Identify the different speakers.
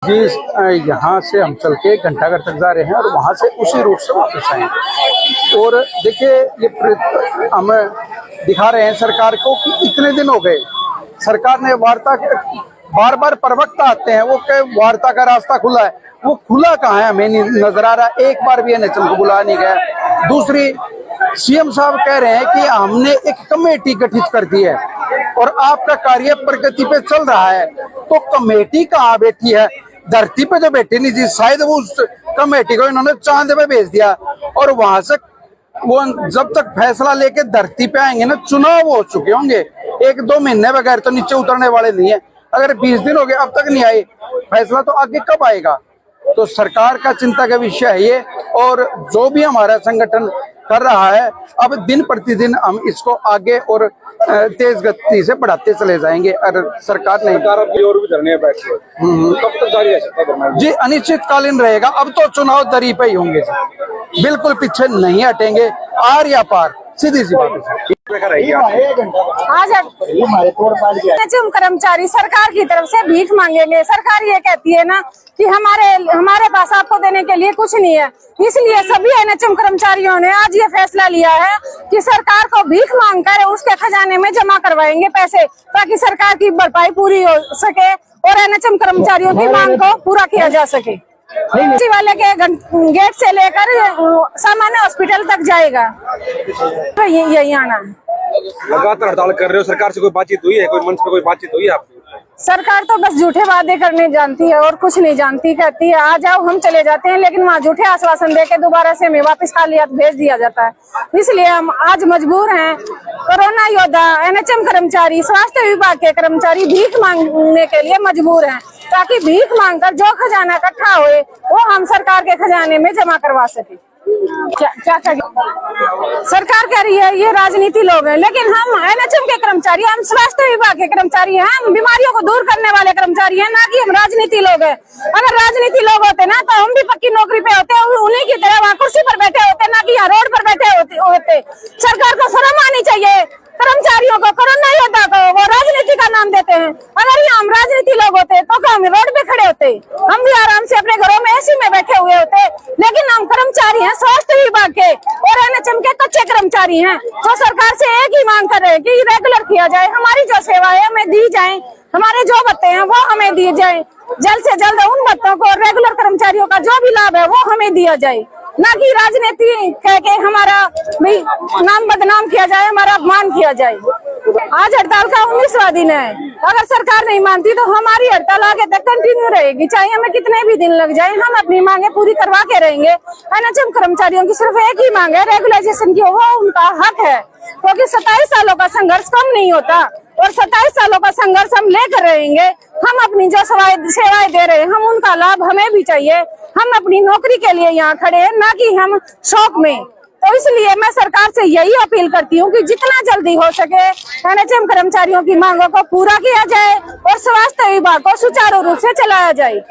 Speaker 1: जी यहाँ से हम चल के घंटाघर तक जा रहे हैं और वहाँ से उसी रूट से वापस आए हैं। और देखिए ये हम दिखा रहे हैं सरकार को कि इतने दिन हो गए सरकार ने वार्ता, बार बार प्रवक्ता आते हैं वो कहे वार्ता का रास्ता खुला है, वो खुला कहाँ है हमें नहीं नजर आ रहा। एक बार भी एनएचएम को बुलाया नहीं गया। दूसरी, सीएम साहब कह रहे हैं कि हमने एक कमेटी गठित कर दी है और आपका कार्य प्रगति पे चल रहा है, तो कमेटी कहाँ बैठी है? धरती पे तो बैठी नहीं थी, शायद वो उस कमेटी को इन्होंने चांद पे भेज दिया। और वहां से वो जब तक फैसला लेके धरती पे आएंगे ना, चुनाव हो चुके होंगे, 1-2 महीने बगैर तो नीचे उतरने वाले नहीं है। अगर 20 दिन हो गए अब तक नहीं आए, फैसला तो आगे कब आएगा? तो सरकार का चिंता का विषय है ये। और जो भी हमारा संगठन कर रहा है, अब दिन प्रतिदिन हम इसको आगे और तेज गति से बढ़ाते चले जाएंगे। और सरकार नहीं
Speaker 2: और भी धरने बैठे कब तक जारी रह सकता है?
Speaker 1: जी अनिश्चितकालीन रहेगा। अब तो चुनाव दरी पे ही होंगे जी, बिल्कुल पीछे नहीं हटेंगे, आर या पार, सीधी सी बात है।
Speaker 3: आज एनएचएम कर्मचारी सरकार की तरफ से भीख मांगेंगे। सरकार ये कहती है ना कि हमारे पास आपको देने के लिए कुछ नहीं है, इसलिए सभी एनएचएम कर्मचारियों ने आज ये फैसला लिया है कि सरकार को भीख मांगकर उसके खजाने में जमा करवाएंगे पैसे, ताकि सरकार की भरपाई पूरी हो सके और एनएचएम कर्मचारियों की मांग को पूरा किया जा सके। इसी वाले के गेट से लेकर सामान्य हॉस्पिटल तक जाएगा, तो यही आना है।
Speaker 2: लगातार हड़ताल कर रहे हो, सरकार से कोई बातचीत हुई है? कोई मंच पे कोई बातचीत हुई है आपकी?
Speaker 3: सरकार तो बस झूठे वादे करने जानती है और कुछ नहीं जानती। कहती है आ जाओ हम चले जाते हैं, लेकिन वहाँ झूठे आश्वासन देके दोबारा से हमें वापस खाली हाथ भेज दिया जाता है। इसलिए हम आज मजबूर हैं। कोरोना योद्धा, एनएचएम कर्मचारी, स्वास्थ्य विभाग के कर्मचारी भीख मांगने के लिए मजबूर हैं, ताकि भीख मांगकर जो खजाना इकट्ठा हुए वो हम सरकार के खजाने में जमा करवा सके। क्या सरकार कह रही है ये राजनीति लोग हैं, लेकिन हम एनएचएम के कर्मचारी, हम स्वास्थ्य विभाग के कर्मचारी हैं, हम बीमारियों को दूर करने वाले कर्मचारी हैं, ना कि हम राजनीति लोग हैं। अगर राजनीति लोग होते ना तो हम भी पक्की नौकरी पे होते, उन्हीं की तरह वहाँ कुर्सी पर बैठे होते, ना कि यहाँ रोड पर बैठे होते। सरकार को शर्म आनी चाहिए। कर्मचारियों को, कोरोना योद्धा को वो राजनीति का नाम देते हैं। अगर ये हम राजनीति लोग होते तो हम रोड पे खड़े होते, हम भी आराम से अपने घरों में एसी में बैठे हुए होते। लेकिन हम कर्मचारी हैं स्वास्थ्य विभाग के और एनएचएम के कच्चे कर्मचारी हैं, जो सरकार से एक ही मांग कर रहे हैं कि रेगुलर किया जाए, हमारी जो सेवा है हमें दी जाए, हमारे जो भत्ते हैं वो हमें दिए जाए, जल्द से जल्द उन भत्तों को, रेगुलर कर्मचारियों का जो भी लाभ है वो हमें दिया जाए, ना कि राजनीति कह के हमारा नाम बदनाम किया जाए, हमारा अपमान किया जाए। आज हड़ताल का 19वां दिन है। अगर सरकार नहीं मानती तो हमारी हड़ताल आगे तक कंटिन्यू रहेगी, चाहे हमें कितने भी दिन लग जाए, हम अपनी मांगे पूरी करवा के रहेंगे। एनएचएम कर्मचारियों की सिर्फ एक ही मांग है, रेगुलाइजेशन की, वो उनका हक है, क्योंकि 27 सालों का संघर्ष कम नहीं होता और 27 सालों का संघर्ष हम लेकर रहेंगे। हम अपनी जो सेवाएं दे रहे हैं, हम उनका लाभ हमें भी चाहिए। हम अपनी नौकरी के लिए यहाँ खड़े हैं, ना कि हम शौक में। तो इसलिए मैं सरकार से यही अपील करती हूँ कि जितना जल्दी हो सके एनएचएम कर्मचारियों की मांगों को पूरा किया जाए और स्वास्थ्य विभाग को सुचारू रूप से चलाया जाए।